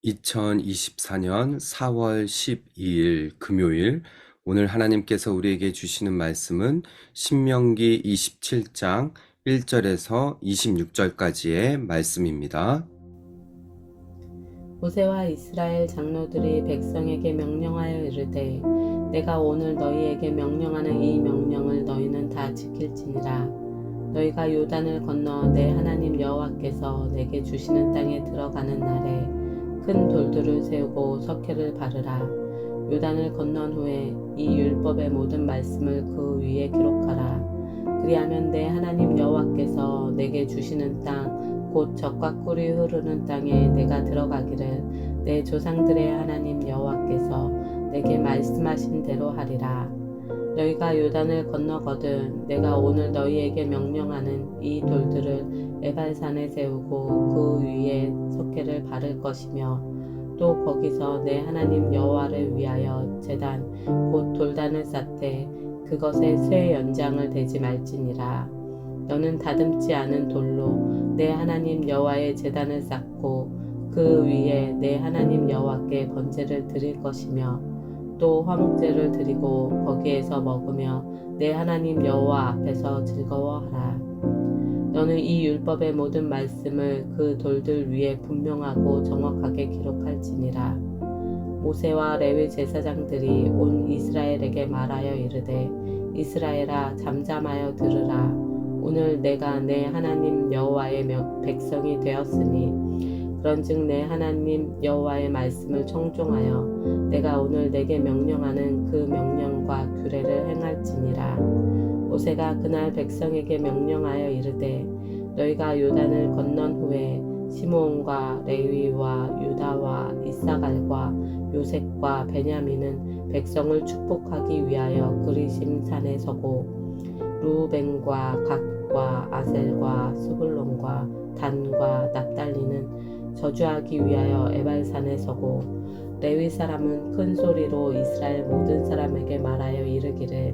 (2024년 4월 12일) 금요일, 오늘 하나님께서 우리에게 주시는 말씀은 신명기 27장 1절에서 26절까지의 말씀입니다. 모세와 이스라엘 장로들이 백성에게 명령하여 이르되, 내가 오늘 너희에게 명령하는 이 명령을 너희는 다 지킬지니라. 너희가 요단을 건너 내 하나님 여호와께서 내게 주시는 땅에 들어가는 날에 큰 돌들을 세우고 석회를 바르라. 요단을 건넌 후에 이 율법의 모든 말씀을 그 위에 기록하라. 그리하면 내 하나님 여호와께서 내게 주시는 땅 곧 젖과 꿀이 흐르는 땅에 내가 들어가기를 내 조상들의 하나님 여호와께서 내게 말씀하신 대로 하리라. 너희가 요단을 건너거든 내가 오늘 너희에게 명령하는 이 돌들을 에발산에 세우고 그 위에 석회를 바를 것이며, 또 거기서 내 하나님 여호와를 위하여 제단 곧 돌단을 쌓되 그것에 쇠 연장을 대지 말지니라. 너는 다듬지 않은 돌로 내 하나님 여호와의 제단을 쌓고 그 위에 내 하나님 여호와께 번제를 드릴 것이며, 또 화목제를 드리고 거기에서 먹으며 내 하나님 여호와 앞에서 즐거워하라. 너는 이 율법의 모든 말씀을 그 돌들 위에 분명하고 정확하게 기록할지니라. 모세와 레위 제사장들이 온 이스라엘에게 말하여 이르되, 이스라엘아 잠잠하여 들으라. 오늘 내가 내 하나님 여호와의 백성이 되었으니 그런즉 내 하나님 여호와의 말씀을 청종하여 내가 오늘 내게 명령하는 그 명령과 규례를 행할지니라. 모세가 그날 백성에게 명령하여 이르되, 너희가 요단을 건넌 후에 시므온과 레위와 유다와 이사갈과 요셉과 베냐민은 백성을 축복하기 위하여 그리심 산에 서고, 루벤과 갓과 아셀과 스불론과 단과 납달리는 저주하기 위하여 에발산에 서고, 레위 사람은 큰 소리로 이스라엘 모든 사람에게 말하여 이르기를,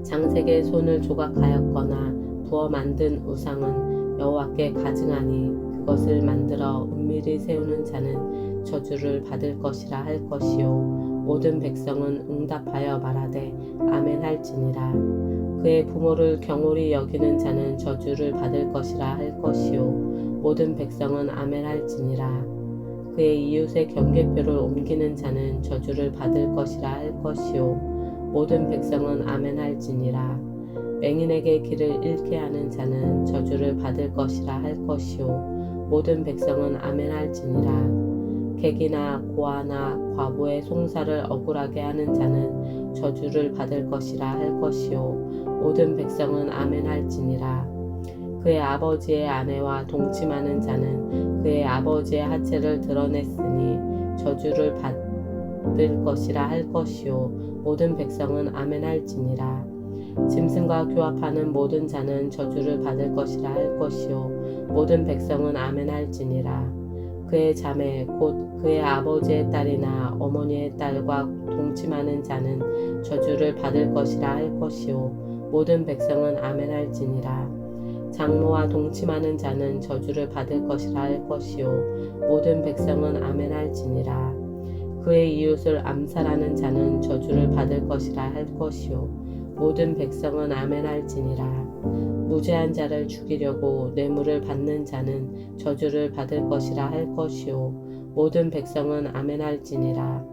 장색의 손을 조각하였거나 부어 만든 우상은 여호와께 가증하니 그것을 만들어 은밀히 세우는 자는 저주를 받을 것이라 할 것이요, 모든 백성은 응답하여 말하되 아멘 할지니라. 그의 부모를 경홀히 여기는 자는 저주를 받을 것이라 할 것이요, 모든 백성은 아멘 할지니라. 그의 이웃의 경계표를 옮기는 자는 저주를 받을 것이라 할 것이요, 모든 백성은 아멘 할지니라. 맹인에게 길을 잃게 하는 자는 저주를 받을 것이라 할 것이요, 모든 백성은 아멘 할지니라. 객이나 고아나 과부의 송사를 억울하게 하는 자는 저주를 받을 것이라 할 것이요, 모든 백성은 아멘 할지니라. 그의 아버지의 아내와 동침하는 자는 그의 아버지의 하체를 드러냈으니 저주를 받을 것이라 할 것이요, 모든 백성은 아멘 할지니라. 짐승과 교합하는 모든 자는 저주를 받을 것이라 할 것이요, 모든 백성은 아멘 할지니라. 그의 자매 곧 그의 아버지의 딸이나 어머니의 딸과 동침하는 자는 저주를 받을 것이라 할 것이요, 모든 백성은 아멘 할지니라. 장모와 동침하는 자는 저주를 받을 것이라 할 것이요, 모든 백성은 아멘 할지니라. 그의 이웃을 암살하는 자는 저주를 받을 것이라 할 것이요, 모든 백성은 아멘 할지니라. 무죄한 자를 죽이려고 뇌물을 받는 자는 저주를 받을 것이라 할 것이요, 모든 백성은 아멘 할지니라.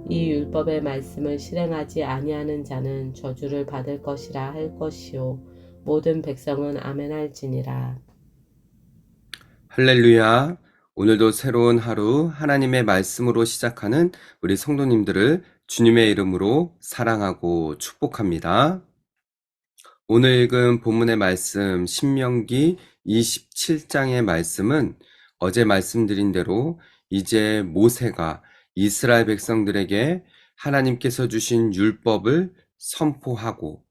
이 율법의 말씀을 실행하지 아니하는 자는 저주를 받을 것이라 할 것이요, 모든 백성은 아멘 할지니라. 할렐루야. 오늘도 새로운 하루 하나님의 말씀으로 시작하는 우리 성도님들을 주님의 이름으로 사랑하고 축복합니다. 오늘 읽은 본문의 말씀 신명기 27장의 말씀은 어제 말씀드린 대로 이제 모세가 이스라엘 백성들에게 하나님께서 주신 율법을 선포하고,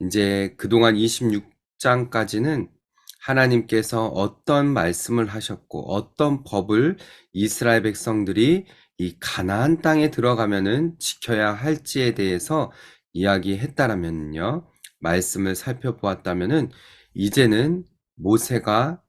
이제 그동안 26장까지는 하나님께서 어떤 말씀을 하셨고 어떤 법을 이스라엘 백성들이 이 가나안 땅에 들어가면은 지켜야 할지에 대해서 이야기했다라면요. 말씀을 살펴보았다면은 이제는 모세가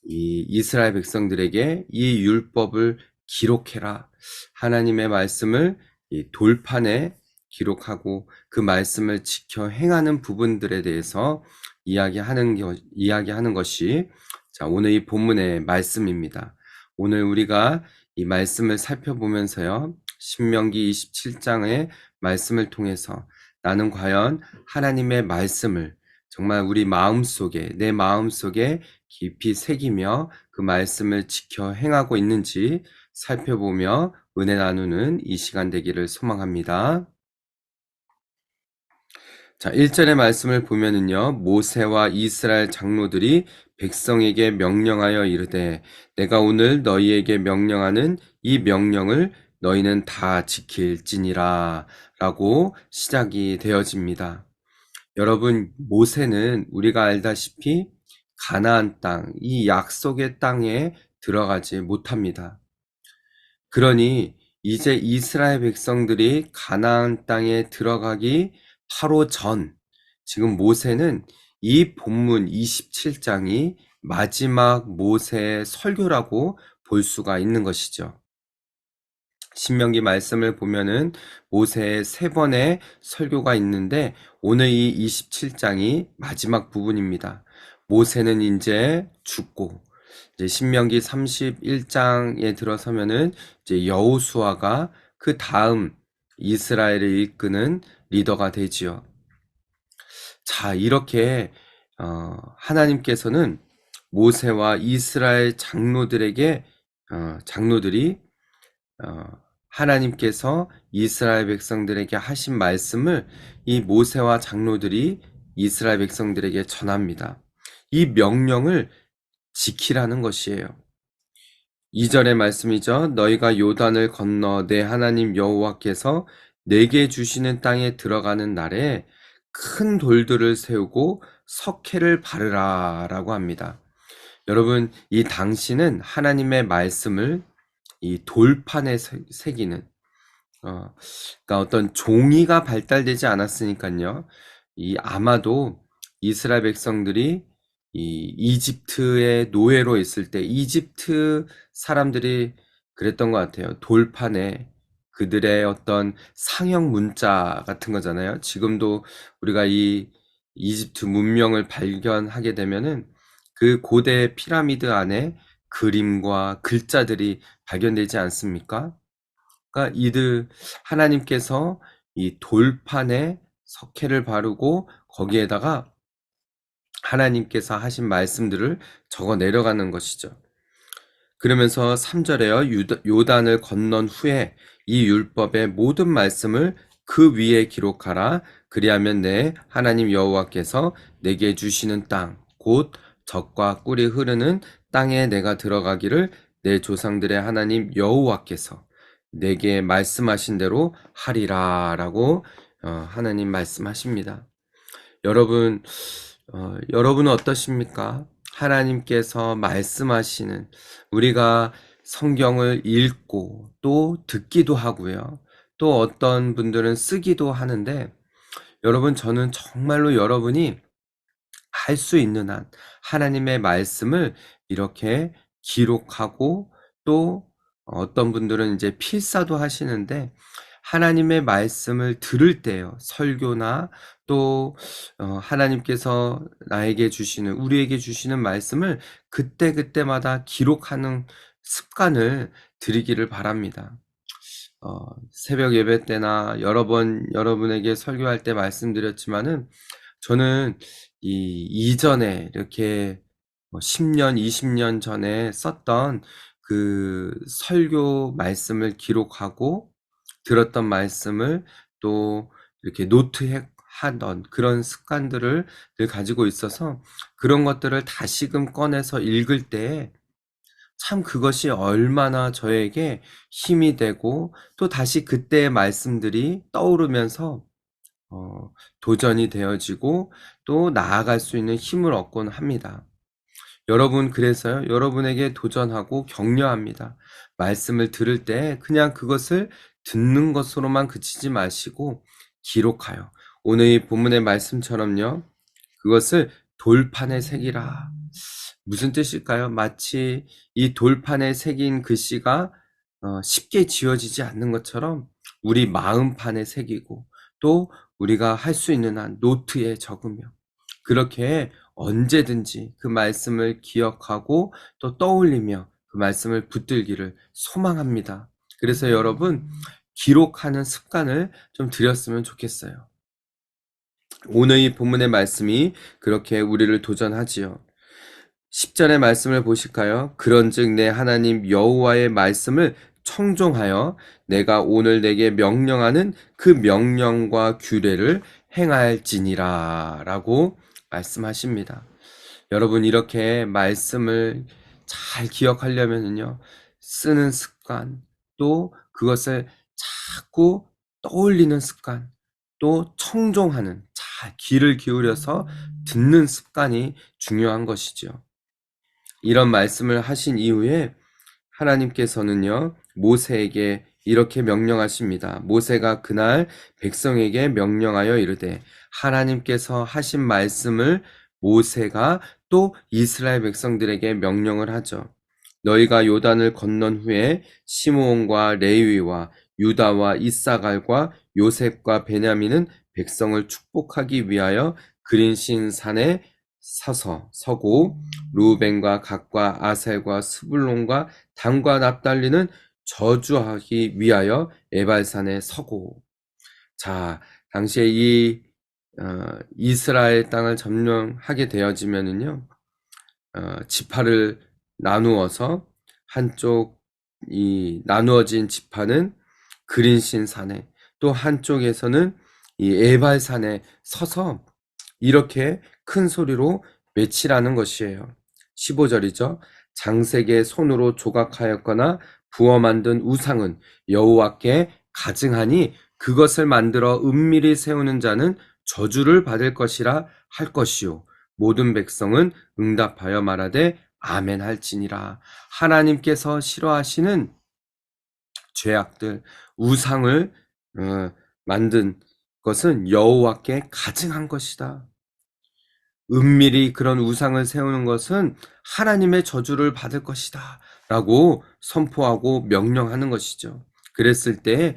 이 이스라엘 백성들에게 이 율법을 기록해라. 하나님의 말씀을 이 돌판에 기록하고 그 말씀을 지켜 행하는 부분들에 대해서 이야기하는 것이 자, 오늘 이 본문의 말씀입니다. 오늘 우리가 이 말씀을 살펴보면서요. 신명기 27장의 말씀을 통해서 나는 과연 하나님의 말씀을 정말 우리 마음속에 내 마음속에 깊이 새기며 그 말씀을 지켜 행하고 있는지 살펴보며 은혜 나누는 이 시간 되기를 소망합니다. 자, 1절의 말씀을 보면은요, 모세와 이스라엘 장로들이 백성에게 명령하여 이르되, 내가 오늘 너희에게 명령하는 이 명령을 너희는 다 지킬지니라 라고 시작이 되어집니다. 여러분, 모세는 우리가 알다시피 가나안 땅, 이 약속의 땅에 들어가지 못합니다. 그러니 이제 이스라엘 백성들이 가나안 땅에 들어가기 바로 전, 지금 모세는 이 본문 27장이 마지막 모세의 설교라고 볼 수가 있는 것이죠. 신명기 말씀을 보면은 모세의 3번의 설교가 있는데 오늘 이 27장이 마지막 부분입니다. 모세는 이제 죽고 이제 신명기 31장에 들어서면은 이제 여호수아가 그 다음 이스라엘을 이끄는 리더가 되지요. 자, 이렇게 하나님께서는 모세와 이스라엘 장로들에게 장로들이 하나님께서 이스라엘 백성들에게 하신 말씀을 이 모세와 장로들이 이스라엘 백성들에게 전합니다. 이 명령을 지키라는 것이에요. 2절의 말씀이죠. 너희가 요단을 건너 내 하나님 여호와께서 내게 주시는 땅에 들어가는 날에 큰 돌들을 세우고 석회를 바르라 라고 합니다. 여러분, 이 당시는 하나님의 말씀을 이 돌판에 새기는 그러니까 어떤 종이가 발달되지 않았으니까요. 이 아마도 이스라엘 백성들이 이 이집트의 노예로 있을 때 이집트 사람들이 그랬던 것 같아요. 돌판에 그들의 어떤 상형 문자 같은 거잖아요. 지금도 우리가 이 이집트 문명을 발견하게 되면은 그 고대 피라미드 안에 그림과 글자들이 발견되지 않습니까? 그러니까 이들 하나님께서 이 돌판에 석회를 바르고 거기에다가 하나님께서 하신 말씀들을 적어 내려가는 것이죠. 그러면서 3절에요. 요단을 건넌 후에 이 율법의 모든 말씀을 그 위에 기록하라. 그리하면 내 하나님 여호와께서 내게 주시는 땅, 곧 젖과 꿀이 흐르는 땅에 내가 들어가기를 내 조상들의 하나님 여호와께서 내게 말씀하신 대로 하리라 라고 하나님 말씀하십니다. 여러분은 어떠십니까? 하나님께서 말씀하시는 우리가 성경을 읽고 또 듣기도 하고요. 또 어떤 분들은 쓰기도 하는데 여러분 저는 정말로 여러분이 할 수 있는 한 하나님의 말씀을 이렇게 기록하고 또 어떤 분들은 이제 필사도 하시는데 하나님의 말씀을 들을 때요. 설교나 또 하나님께서 나에게 주시는 우리에게 주시는 말씀을 그때그때마다 기록하는 습관을 들이기를 바랍니다. 새벽 예배 때나 여러 번 여러분에게 설교할 때 말씀드렸지만은 저는 이전에 이렇게 10년, 20년 전에 썼던 그 설교 말씀을 기록하고 들었던 말씀을 또 이렇게 하던 그런 습관들을 늘 가지고 있어서 그런 것들을 다시금 꺼내서 읽을 때 참 그것이 얼마나 저에게 힘이 되고 또 다시 그때의 말씀들이 떠오르면서 도전이 되어지고 또 나아갈 수 있는 힘을 얻곤 합니다. 여러분, 그래서요, 여러분에게 도전하고 격려합니다. 말씀을 들을 때 그냥 그것을 듣는 것으로만 그치지 마시고 기록하여 오늘 이 본문의 말씀처럼요, 그것을 돌판에 새기라. 무슨 뜻일까요? 마치 이 돌판에 새긴 글씨가 쉽게 지워지지 않는 것처럼 우리 마음판에 새기고 또 우리가 할 수 있는 한 노트에 적으며 그렇게 언제든지 그 말씀을 기억하고 또 떠올리며 그 말씀을 붙들기를 소망합니다. 그래서 여러분, 기록하는 습관을 좀 들였으면 좋겠어요. 오늘 이 본문의 말씀이 그렇게 우리를 도전하지요. 10절의 말씀을 보실까요? 그런즉 내 하나님 여호와의 말씀을 청종하여 내가 오늘 내게 명령하는 그 명령과 규례를 행할지니라 라고 말씀하십니다. 여러분, 이렇게 말씀을 잘 기억하려면요, 쓰는 습관, 또 그것을 자꾸 떠올리는 습관, 또 청종하는, 잘 귀를 기울여서 듣는 습관이 중요한 것이죠. 이런 말씀을 하신 이후에 하나님께서는요, 모세에게 이렇게 명령하십니다. 모세가 그날 백성에게 명령하여 이르되, 하나님께서 하신 말씀을 모세가 또 이스라엘 백성들에게 명령을 하죠. 너희가 요단을 건넌 후에 시므온과 레위와 유다와 이사갈과 요셉과 베냐민은 백성을 축복하기 위하여 그린신 산에 서고 루벤과 갓과 아셀과 스불론과 단과 납달리는 저주하기 위하여 에발산에 서고. 자, 당시에 이 이스라엘 땅을 점령하게 되어지면은요, 지파를 나누어서 한쪽 이 나누어진 지파는 그린신 산에, 또 한쪽에서는 이 에발산에 서서 이렇게 큰 소리로 외치라는 것이에요. 15절이죠. 장색의 손으로 조각하였거나 부어 만든 우상은 여호와께 가증하니 그것을 만들어 은밀히 세우는 자는 저주를 받을 것이라 할 것이요. 모든 백성은 응답하여 말하되 아멘 할지니라. 하나님께서 싫어하시는 죄악들, 우상을 만든 것은 여호와께 가증한 것이다. 은밀히 그런 우상을 세우는 것은 하나님의 저주를 받을 것이다 라고 선포하고 명령하는 것이죠. 그랬을 때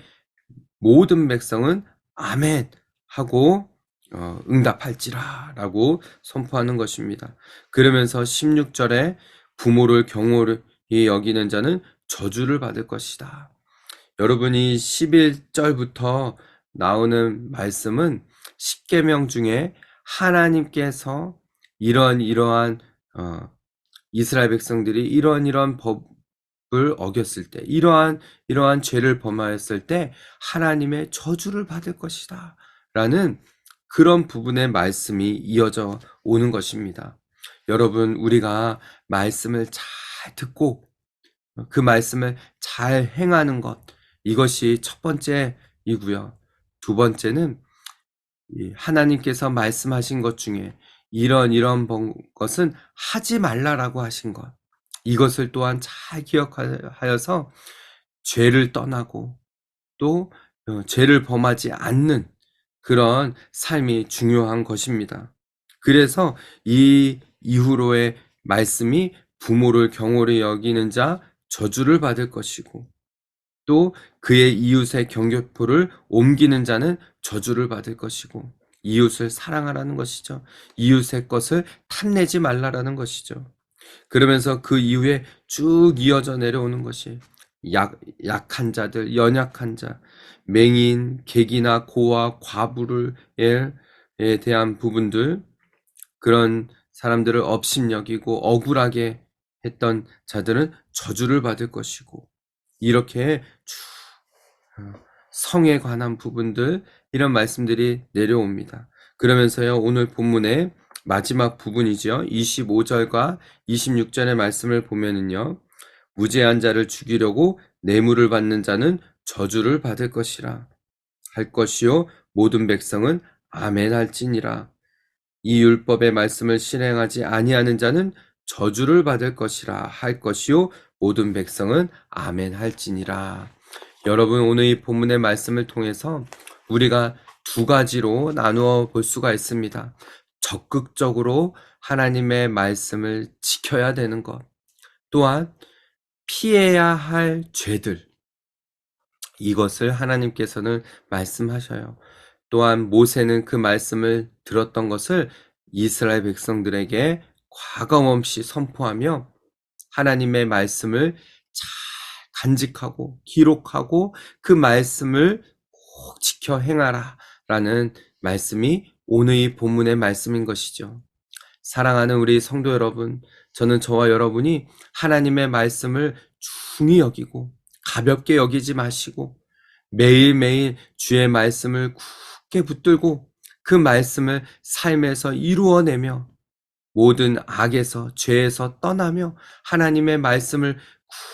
모든 백성은 아멘 하고 응답할지라 라고 선포하는 것입니다. 그러면서 16절에 부모를 경홀히 여기는 자는 저주를 받을 것이다. 여러분이 11절부터 나오는 말씀은 십계명 중에 하나님께서 이러한 이스라엘 백성들이 이러한 법을 어겼을 때, 이러한 죄를 범하였을 때 하나님의 저주를 받을 것이다 라는 그런 부분의 말씀이 이어져 오는 것입니다. 여러분, 우리가 말씀을 잘 듣고 그 말씀을 잘 행하는 것, 이것이 첫 번째이고요. 두 번째는 하나님께서 말씀하신 것 중에 이런 것은 하지 말라라고 하신 것, 이것을 또한 잘 기억하여서 죄를 떠나고 또 죄를 범하지 않는 그런 삶이 중요한 것입니다. 그래서 이 이후로의 말씀이 부모를 경홀히 여기는 자 저주를 받을 것이고 또 그의 이웃의 경계포를 옮기는 자는 저주를 받을 것이고 이웃을 사랑하라는 것이죠. 이웃의 것을 탐내지 말라라는 것이죠. 그러면서 그 이후에 쭉 이어져 내려오는 것이 약한 자들, 연약한 자, 맹인, 객이나 고아, 과부에 대한 부분들, 그런 사람들을 업신여기고 억울하게 했던 자들은 저주를 받을 것이고, 이렇게 쭉 성에 관한 부분들, 이런 말씀들이 내려옵니다. 그러면서요, 오늘 본문의 마지막 부분이죠. 25절과 26절의 말씀을 보면은요, 무죄한 자를 죽이려고 뇌물을 받는 자는 저주를 받을 것이라 할 것이요 모든 백성은 아멘 할지니라. 이 율법의 말씀을 실행하지 아니하는 자는 저주를 받을 것이라 할 것이요 모든 백성은 아멘 할지니라. 여러분, 오늘 이 본문의 말씀을 통해서 우리가 두 가지로 나누어 볼 수가 있습니다. 적극적으로 하나님의 말씀을 지켜야 되는 것, 또한 피해야 할 죄들, 이것을 하나님께서는 말씀하셔요. 또한 모세는 그 말씀을 들었던 것을 이스라엘 백성들에게 과감없이 선포하며 하나님의 말씀을 잘 간직하고 기록하고 그 말씀을 꼭 지켜 행하라 라는 말씀이 오늘 이 본문의 말씀인 것이죠. 사랑하는 우리 성도 여러분, 저는 저와 여러분이 하나님의 말씀을 중히 여기고 가볍게 여기지 마시고 매일매일 주의 말씀을 굳게 붙들고 그 말씀을 삶에서 이루어내며 모든 악에서 죄에서 떠나며 하나님의 말씀을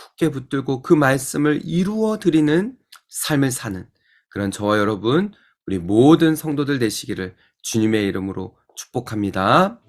굳게 붙들고 그 말씀을 이루어 드리는 삶을 사는 그런 저와 여러분, 우리 모든 성도들 되시기를 주님의 이름으로 축복합니다.